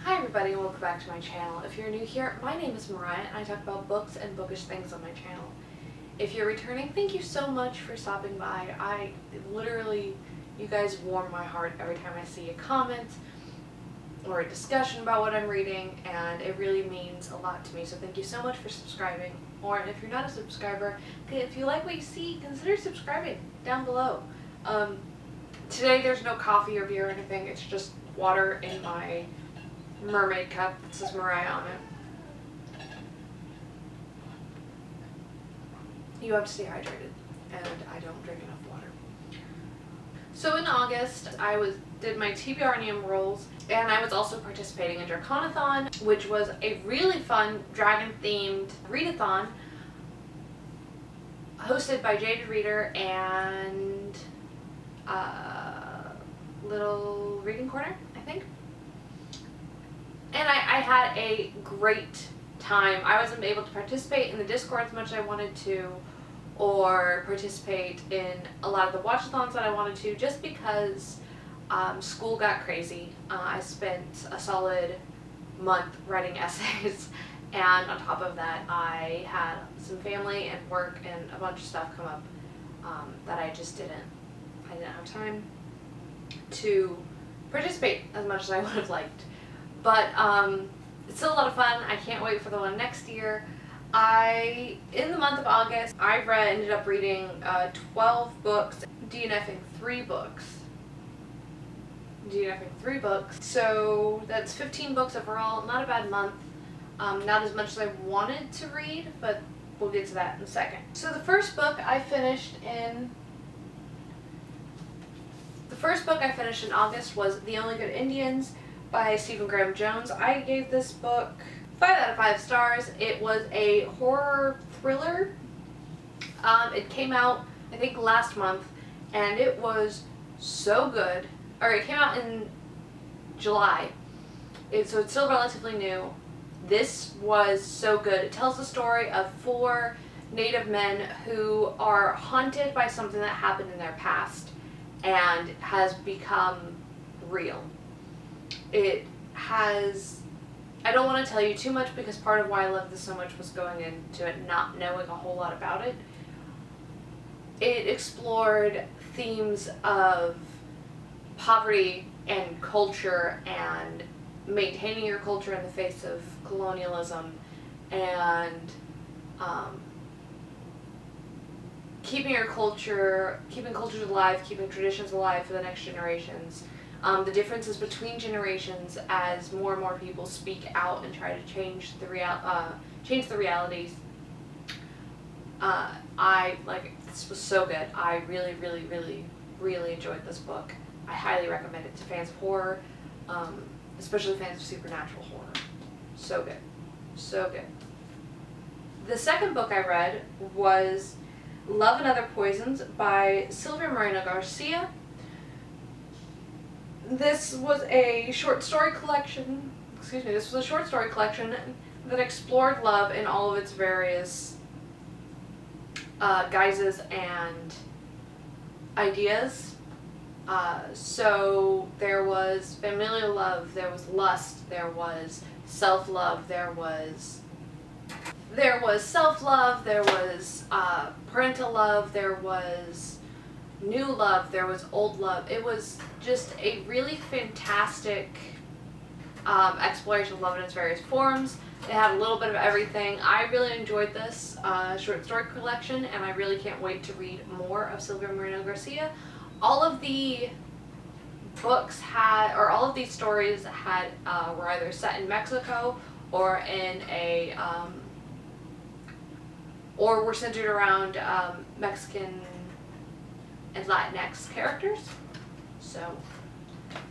Hi everybody and welcome back to my channel. If you're new here, my name is Mariah and I talk about books and bookish things on my channel. If you're returning, thank you so much for stopping by. You guys warm my heart every time I see a comment or a discussion about what I'm reading, and it really means a lot to me, so thank you so much for subscribing. Or if you're not a subscriber, if you like what you see, consider subscribing down below. Today there's no coffee or beer or anything, it's just water in my mermaid cup that says Mariah on it. You have to stay hydrated, and I don't drink enough water. So in August, I did my TBR rolls, and I was also participating in Draconiathon, which was a really fun dragon-themed readathon hosted by Jaded Reader and Little Reading Corner, I think. And I had a great time. I wasn't able to participate in the Discord as much as I wanted to, or participate in a lot of the watchathons that I wanted to, just because school got crazy. I spent a solid month writing essays, and on top of that I had some family and work and a bunch of stuff come up that I didn't have time to participate as much as I would have liked. But it's still a lot of fun. I can't wait for the one next year. In the month of August, ended up reading 12 books, DNFing 3 books. So that's 15 books overall. Not a bad month. Not as much as I wanted to read, but we'll get to that in a second. So the first book I finished in August was The Only Good Indians by Stephen Graham Jones. I gave this book 5 out of 5 stars. It was a horror thriller. It came out, I think, last month, and it was so good. Or it came out in July, so it's still relatively new. This was so good. It tells the story of 4 Native men who are haunted by something that happened in their past and has become real. I don't want to tell you too much because part of why I loved this so much was going into it not knowing a whole lot about it. It explored themes of poverty and culture and maintaining your culture in the face of colonialism and keeping cultures alive, keeping traditions alive for the next generations. The differences between generations as more and more people speak out and try to change the realities. This was so good. I really, really, really, really enjoyed this book. I highly recommend it to fans of horror, especially fans of supernatural horror. So good. So good. The second book I read was Love and Other Poisons by Silvia Moreno Garcia. This was a short story collection, that explored love in all of its various guises and ideas. So there was familial love, there was lust, there was self-love, there was self-love, there was parental love, there was new love, there was old love. It was just a really fantastic exploration of love in its various forms. It had a little bit of everything. I really enjoyed this short story collection, and I really can't wait to read more of Silvia Moreno Garcia. All of the books all of these stories were either set in Mexico or or were centered around Mexican and Latinx characters. So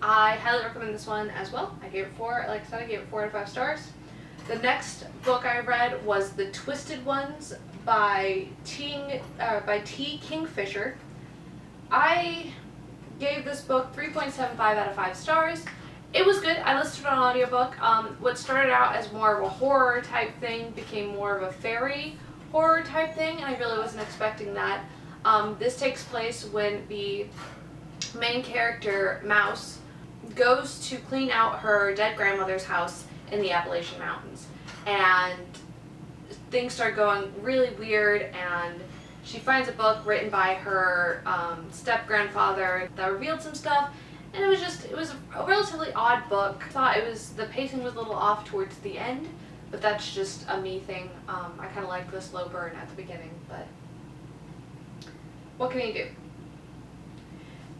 I highly recommend this one as well. I gave it 4 out of 5 stars. The next book I read was The Twisted Ones by T. Kingfisher. I gave this book 3.75 out of 5 stars. It was good. I listened to an audiobook. What started out as more of a horror type thing became more of a fairy horror type thing, and I really wasn't expecting that. This takes place when the main character, Mouse, goes to clean out her dead grandmother's house in the Appalachian Mountains. And things start going really weird, and she finds a book written by her step-grandfather that revealed some stuff, and it was a relatively odd book. I thought the pacing was a little off towards the end, but that's just a me thing. I kind of like the slow burn at the beginning, but what can you do?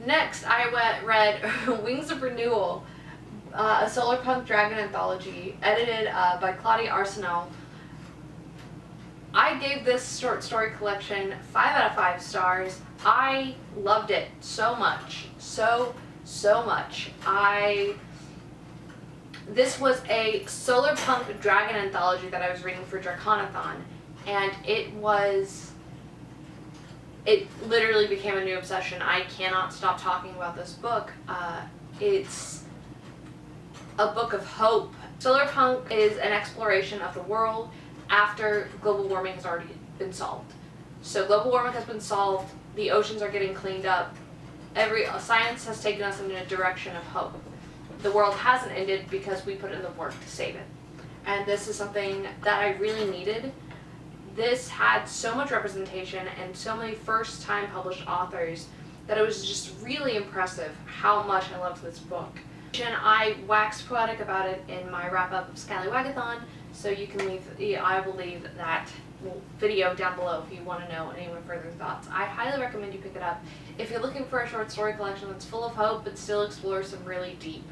Next, I read Wings of Renewal, a solar punk dragon anthology edited by Claudia Arsenal. I gave this short story collection 5 out of 5 stars. I loved it so much. So much. This was a solar punk dragon anthology that I was reading for Draconathon, and it literally became a new obsession. I cannot stop talking about this book. It's a book of hope. Solar punk is an exploration of the world after global warming has already been solved. So global warming has been solved, the oceans are getting cleaned up, science has taken us in a direction of hope. The world hasn't ended because we put in the work to save it. And this is something that I really needed. This had so much representation and so many first-time published authors that it was just really impressive how much I loved this book. And I waxed poetic about it in my wrap-up of Scallywagathon, so you can I will leave that video down below if you want to know any of my further thoughts. I highly recommend you pick it up if you're looking for a short story collection that's full of hope but still explores some really deep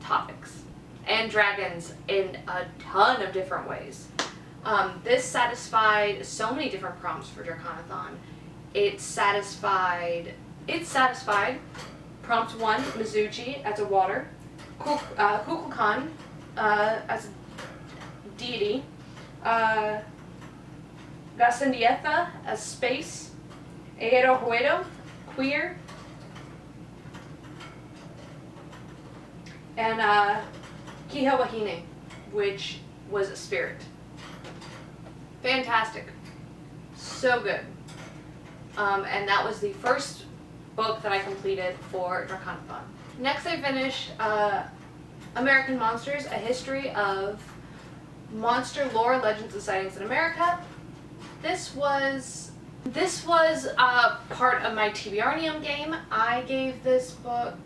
topics and dragons in a ton of different ways. This satisfied so many different prompts for Draconathon. It satisfied prompt 1, Mizuchi as a water, Kukulkan as a deity, Gasendietha as space, Eero Huedo, queer, and Kihawahine, which was a spirit. Fantastic. So good. And that was the first book that I completed for Draconathon. Next I finished American Monsters, A History of Monster Lore, Legends, and Sightings in America. This was part of my TBRnium game. I gave this book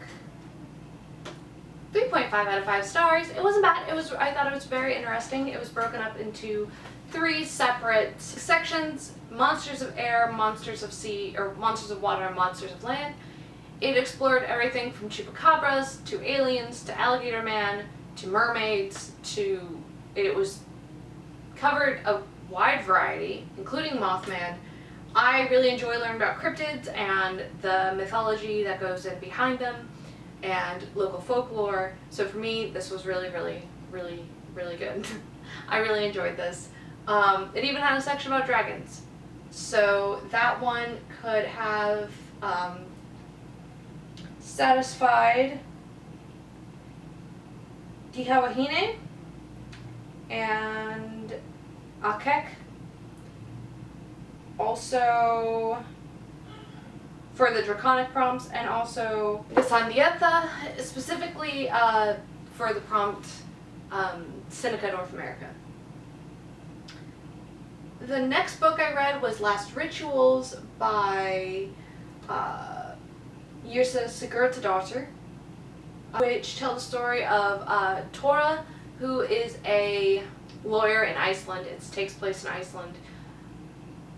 3.5 out of 5 stars. It wasn't bad. I thought it was very interesting. It was broken up into 3 separate sections: monsters of air, monsters of sea, or monsters of water, and monsters of land. It explored everything from chupacabras to aliens to alligator man to mermaids to, it was covered a wide variety, including Mothman. I really enjoy learning about cryptids and the mythology that goes in behind them and local folklore. So for me, this was really good. I really enjoyed this. It even had a section about dragons. So that one could have satisfied Kihawahine and Akek. Also for the draconic prompts, and also Gasandietha, specifically for the prompt Seneca, North America. The next book I read was Last Rituals by Yrsa Sigurðardóttir, which tells the story of Tora, who is a lawyer in Iceland. It takes place in Iceland,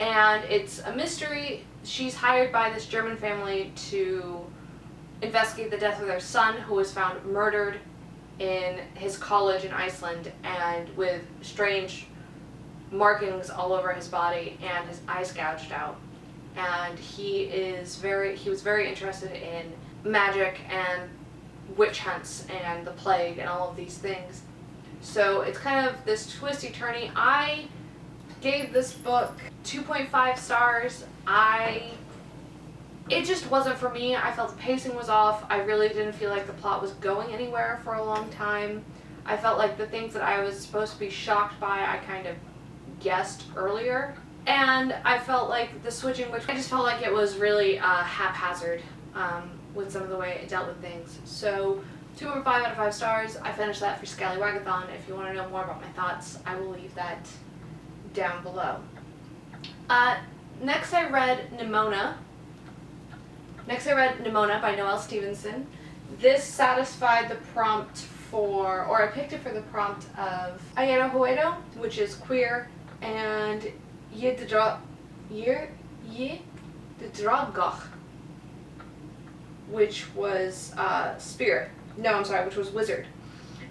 and it's a mystery. She's hired by this German family to investigate the death of their son, who was found murdered in his college in Iceland, and with strange markings all over his body and his eyes gouged out. And he was very interested in magic and witch hunts and the plague and all of these things. So it's kind of this twisty-turny. I gave this book 2.5 stars. It just wasn't for me. I felt the pacing was off. I really didn't feel like the plot was going anywhere for a long time. I felt like the things that I was supposed to be shocked by, I kind of guessed earlier. And I felt like the switching, I just felt like it was really haphazard with some of the way it dealt with things. So 2.5 out of 5 stars. I finished that for Scallywagathon. If you want to know more about my thoughts, I will leave that down below. Next I read Nimona. By Noelle Stevenson. This satisfied the prompt for, or I picked it for the prompt of Ayero Huedo, which is queer, and Ye de Drogoch, which was spirit. No, I'm sorry, which was wizard.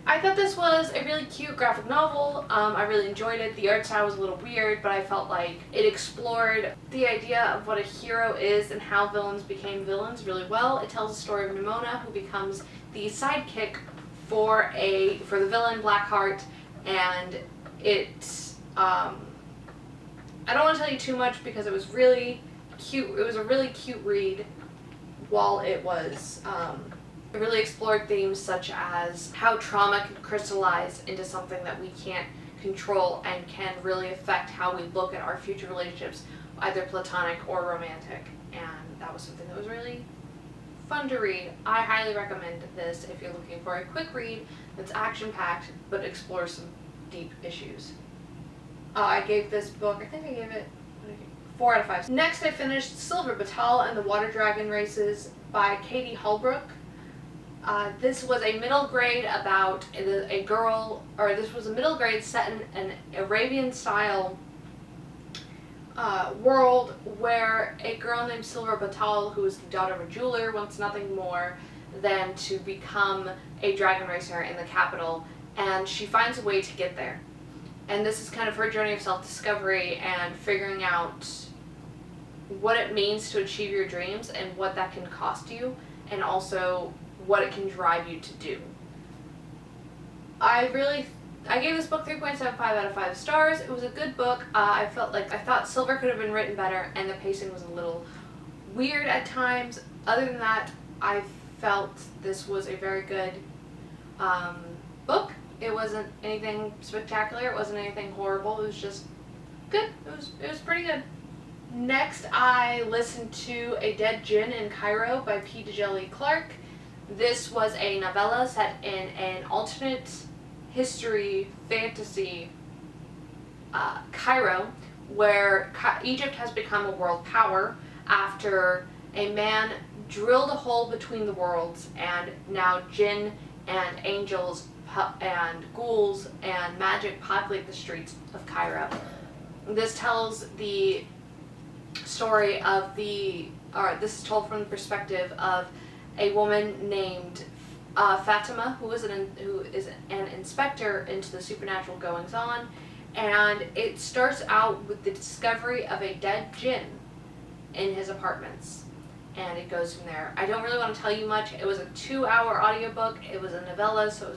I thought this was a really cute graphic novel. I really enjoyed it. The art style was a little weird, but I felt like it explored the idea of what a hero is and how villains became villains really well. It tells the story of Nimona, who becomes the sidekick for the villain Blackheart, and I don't want to tell you too much because it was really cute. It was a really cute read while it was it really explored themes such as how trauma can crystallize into something that we can't control and can really affect how we look at our future relationships, either platonic or romantic. And that was something that was really fun to read. I highly recommend this if you're looking for a quick read that's action-packed but explores some deep issues. I gave this book, I think I gave it 4 out of 5. Next I finished Silver Battal and the Water Dragon Races by Katie Holbrook. This was a middle grade about a girl, or this was a middle grade set in an Arabian-style world where a girl named Silver Battal, who is the daughter of a jeweler, wants nothing more than to become a dragon racer in the capital, and she finds a way to get there. And this is kind of her journey of self-discovery and figuring out what it means to achieve your dreams and what that can cost you, and also what it can drive you to do. I gave this book 3.75 out of 5 stars. It was a good book. I thought Silver could have been written better, and the pacing was a little weird at times. Other than that, I felt this was a very good book. It wasn't anything spectacular. It wasn't anything horrible. It was just good. It was pretty good. Next, I listened to A Dead Djinn in Cairo by P. Djeli Clark. This was a novella set in an alternate history fantasy Cairo, where Egypt has become a world power after a man drilled a hole between the worlds, and now jinn and angels and ghouls and magic populate the streets of Cairo. This tells the story of this is told from the perspective of a woman named Fatima, who is an inspector into the supernatural goings-on, and it starts out with the discovery of a dead djinn in his apartments, and it goes from there. I don't really want to tell you much. It was a 2-hour audiobook. It was a novella, so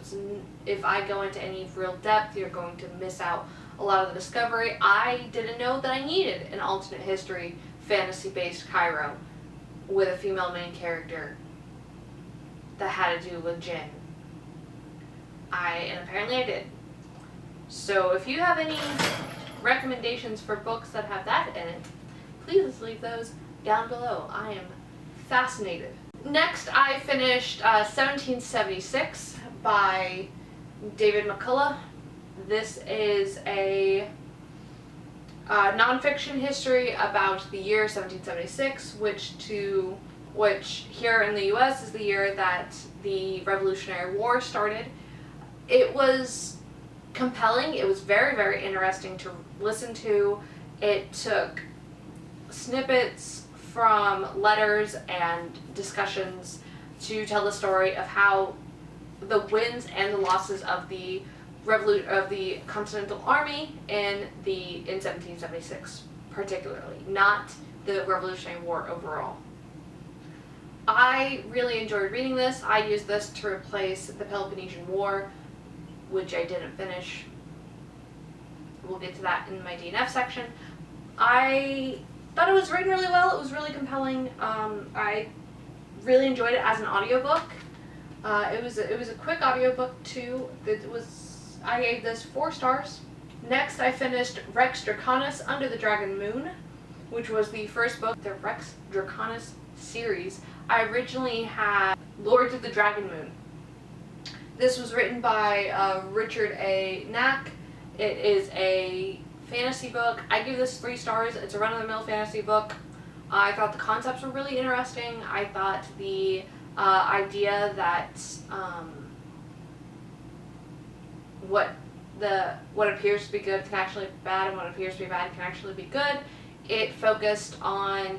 if I go into any real depth, you're going to miss out a lot of the discovery. I didn't know that I needed an alternate history fantasy-based Cairo with a female main character that had to do with jinn. And apparently I did. So if you have any recommendations for books that have that in it, please leave those down below. I am fascinated. Next, I finished 1776 by David McCullough. This is a nonfiction history about the year 1776, which here in the U.S. is the year that the Revolutionary War started. It was compelling. It was very, very interesting to listen to. It took snippets from letters and discussions to tell the story of how the wins and the losses of the Continental Army in 1776, particularly, not the Revolutionary War overall. I really enjoyed reading this. I used this to replace the Peloponnesian War, which I didn't finish. We'll get to that in my DNF section. I thought it was written really well. It was really compelling. I really enjoyed it as an audiobook. It was a quick audiobook too. I gave this 4 stars. Next, I finished Rex Draconis Under the Dragon Moon, which was the first book, the Rex Draconis series. I originally had Lords of the Dragon Moon, This was written by Richard A. Knack. It is a fantasy book. I give this 3 stars. It's a run-of-the-mill fantasy book. I thought the concepts were really interesting. I thought the idea that what appears to be good can actually be bad, and what appears to be bad can actually be good. It focused on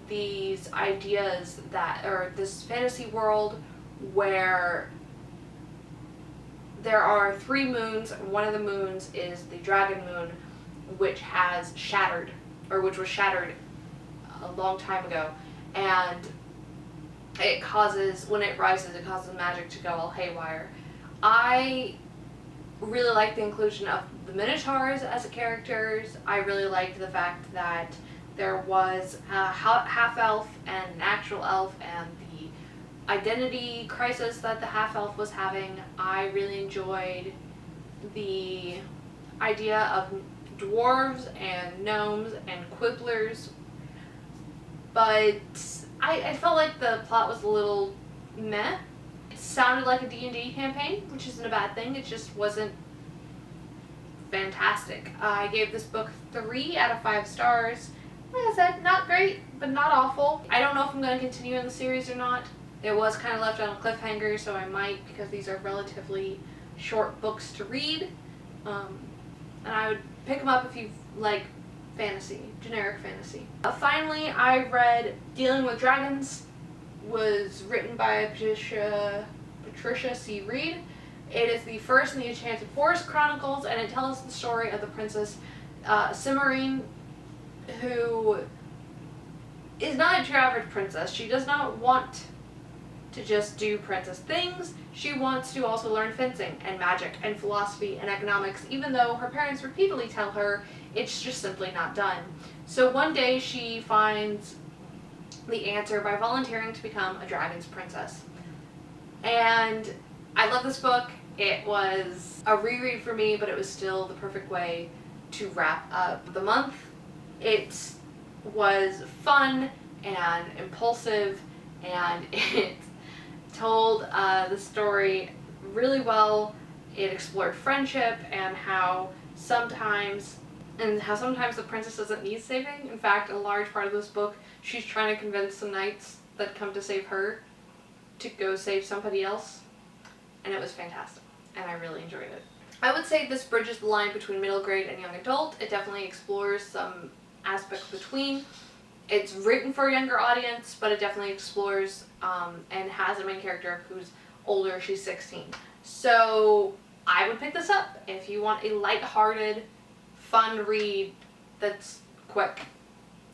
these ideas or this fantasy world where there are 3 moons, and one of the moons is the dragon moon, which has shattered, or which was shattered a long time ago, and it causes, when it rises, it causes magic to go all haywire. I really liked the inclusion of the Minotaurs as characters. I really liked the fact that there was a half-elf and an actual elf, and the identity crisis that the half-elf was having. I really enjoyed the idea of dwarves and gnomes and quibblers, but I felt like the plot was a little meh. It sounded like a D&D campaign, which isn't a bad thing. It just wasn't fantastic. I gave this book 3 out of 5 stars. Like I said, not great, but not awful. I don't know if I'm going to continue in the series or not. It was kind of left on a cliffhanger, so I might, because these are relatively short books to read. And I would pick them up if you like fantasy, generic fantasy. Finally, I read Dealing with Dragons. Was written by Patricia C. Reed. It is the first in the Enchanted Forest Chronicles, and it tells the story of the princess Cimarine, who is not your average princess. She does not want to just do princess things. She wants to also learn fencing and magic and philosophy and economics, even though her parents repeatedly tell her it's just simply not done. So one day she finds the answer by volunteering to become a dragon's princess. And I love this book. It was a reread for me, but it was still the perfect way to wrap up the month. It was fun and impulsive, and it told the story really well. It explored friendship and how sometimes the princess doesn't need saving. In fact, a large part of this book, she's trying to convince some knights that come to save her to go save somebody else, and it was fantastic, and I really enjoyed it. I would say this bridges the line between middle grade and young adult. It definitely explores some aspects between. It's written for a younger audience, but it definitely explores and has a main character who's older. She's 16. So I would pick this up if you want a lighthearted, fun read that's quick.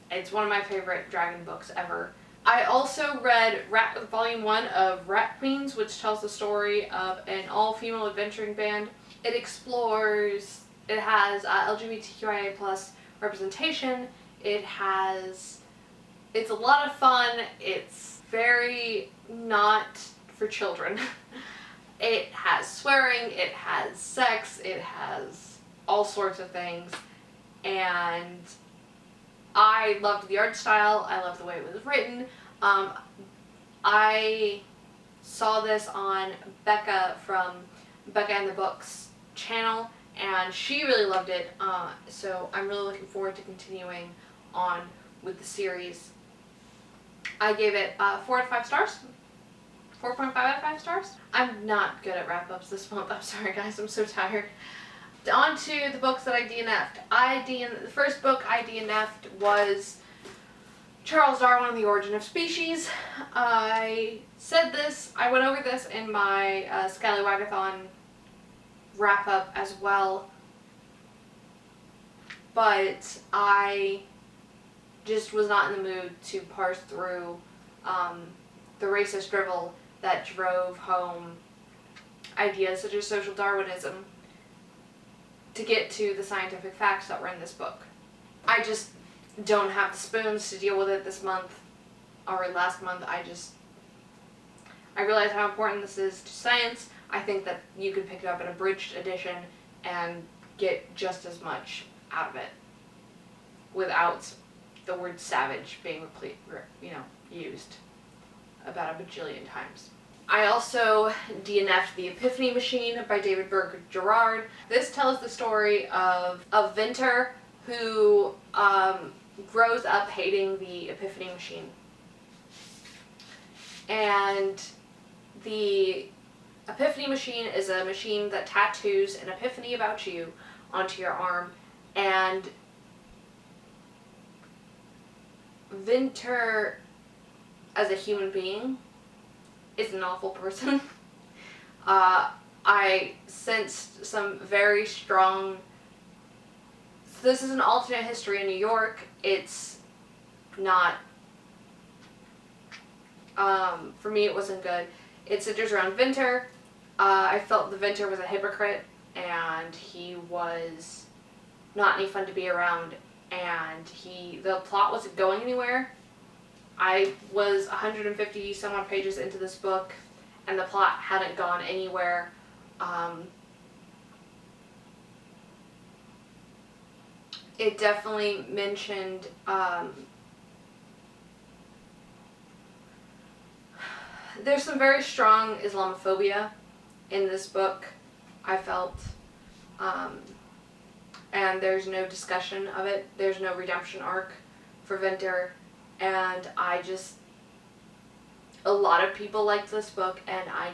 It's one of my favorite dragon books ever. I also read Volume 1 of Rat Queens, which tells the story of an all-female adventuring band. It explores, it has LGBTQIA+ representation. It's a lot of fun. It's very not for children. It has swearing, it has sex, it has all sorts of things, and I loved the art style. I loved the way it was written. I saw this on Becca from Becca and the Books channel, and she really loved it, so I'm really looking forward to continuing on with the series. I gave it 4 out of 5 stars. 4.5 out of 5 stars. I'm not good at wrap-ups this month. I'm sorry guys, I'm so tired. On to the books that I DNF'd. The first book I DNF'd was Charles Darwin and the Origin of Species. I went over this in my Scallywagathon wrap-up as well, but I just was not in the mood to parse through the racist drivel that drove home ideas such as social Darwinism to get to the scientific facts that were in this book. I just don't have the spoons to deal with it this month or last month. I realize how important this is to science. I think that you could pick it up in a abridged edition and get just as much out of it without the word savage being used about a bajillion times. I also DNF'd The Epiphany Machine by David Berger-Gerard. This tells the story of a Vinter who grows up hating the Epiphany Machine. And the Epiphany Machine is a machine that tattoos an epiphany about you onto your arm. And Vinter, as a human being, is an awful person. I sensed some very strong... This is an alternate history in New York. It's not... for me, it wasn't good. It centers around Vinter. I felt the Vinter was a hypocrite, and he was not any fun to be around, and the plot wasn't going anywhere. I was 150 some odd pages into this book, and the plot hadn't gone anywhere. It definitely mentioned there's some very strong Islamophobia in this book, I felt, and there's no discussion of it. There's no redemption arc for Vinter, and a lot of people liked this book, and I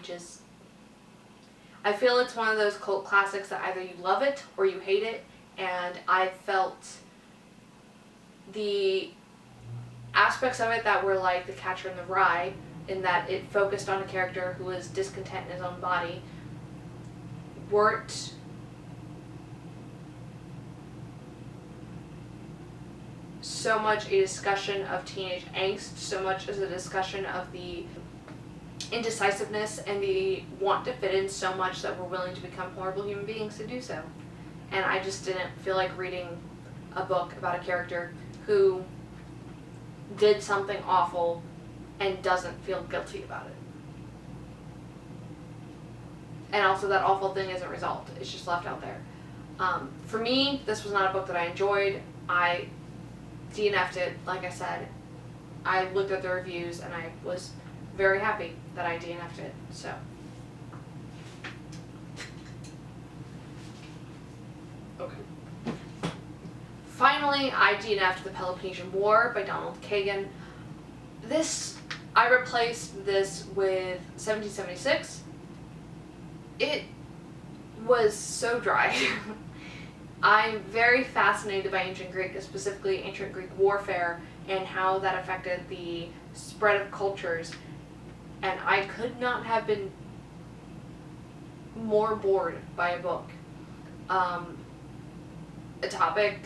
feel it's one of those cult classics that either you love it or you hate it, and I felt the aspects of it that were like The Catcher in the Rye, in that it focused on a character who was discontent in his own body, weren't so much a discussion of teenage angst, so much as a discussion of the indecisiveness and the want to fit in so much that we're willing to become horrible human beings to do so. And I just didn't feel like reading a book about a character who did something awful and doesn't feel guilty about it. And also that awful thing isn't resolved. It's just left out there. For me, this was not a book that I enjoyed. I DNF'd it, like I said. I looked at the reviews and I was very happy that I DNF'd it, so. Okay. Finally, I DNF'd The Peloponnesian War by Donald Kagan. I replaced this with 1776. It was so dry. I'm very fascinated by ancient Greek, specifically ancient Greek warfare, and how that affected the spread of cultures. And I could not have been more bored by a book. A topic.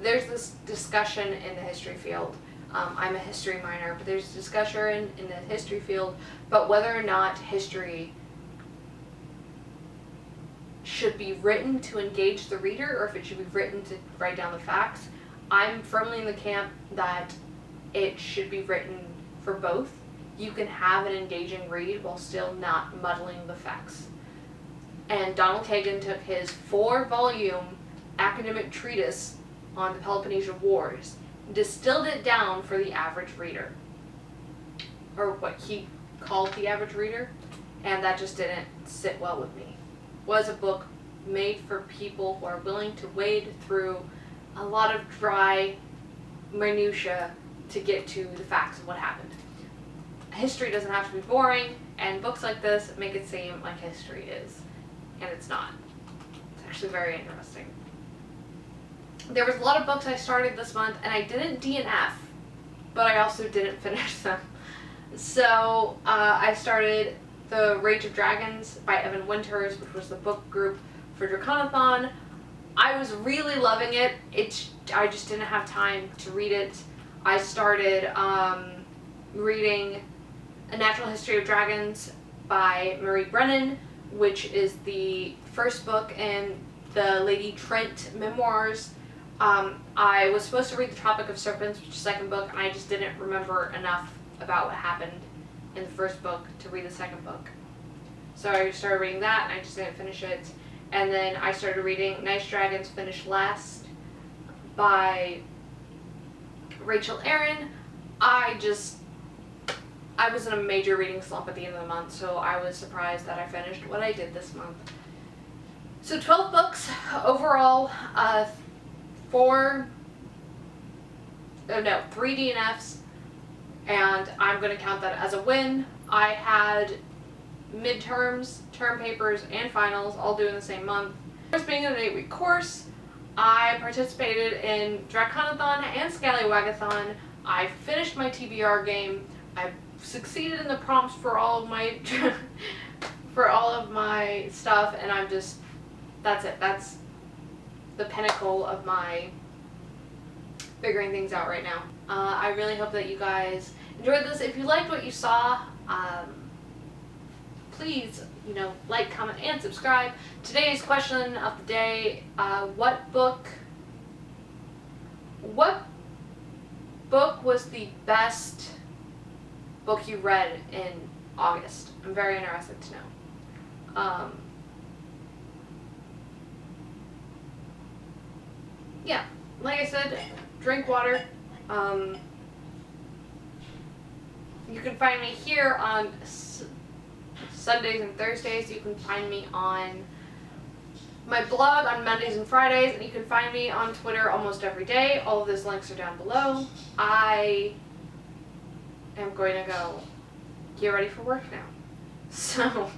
There's this discussion in the history field. I'm a history minor, but there's discussion in the history field about whether or not history should be written to engage the reader, or if it should be written to write down the facts. I'm firmly in the camp that it should be written for both. You can have an engaging read while still not muddling the facts. And Donald Kagan took his 4-volume academic treatise on the Peloponnesian Wars, distilled it down for the average reader, or what he called the average reader, and that just didn't sit well with me. Was a book made for people who are willing to wade through a lot of dry minutia to get to the facts of what happened. History doesn't have to be boring, and books like this make it seem like history is, and it's not. It's actually very interesting. There was a lot of books I started this month, and I didn't DNF, but I also didn't finish them. So I started The Rage of Dragons by Evan Winters, which was the book group for Draconathon. I was really loving it. I just didn't have time to read it. I started reading A Natural History of Dragons by Marie Brennan, which is the first book in the Lady Trent memoirs. I was supposed to read The Tropic of Serpents, which is the second book, and I just didn't remember enough about what happened in the first book to read the second book. So I started reading that, and I just didn't finish it. And then I started reading Nice Dragons Finish Last by Rachel Aaron. I was in a major reading slump at the end of the month, so I was surprised that I finished what I did this month. So 12 books overall, 3 DNFs, and I'm going to count that as a win. I had midterms, term papers, and finals all due in the same month. First being an 8-week course, I participated in Draconathon and Scallywagathon. I finished my TBR game. I succeeded in the prompts for all of my stuff, and I'm just, that's it. That's the pinnacle of my figuring things out right now. I really hope that you guys enjoyed this. If you liked what you saw, please, like, comment, and subscribe. Today's question of the day, what book was the best book you read in August? I'm very interested to know. Yeah, like I said, drink water. You can find me here on Sundays and Thursdays. You can find me on my blog on Mondays and Fridays, and you can find me on Twitter almost every day. All of those links are down below. I am going to go get ready for work now. So,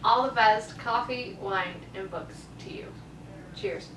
all the best coffee, wine, and books to you. Cheers.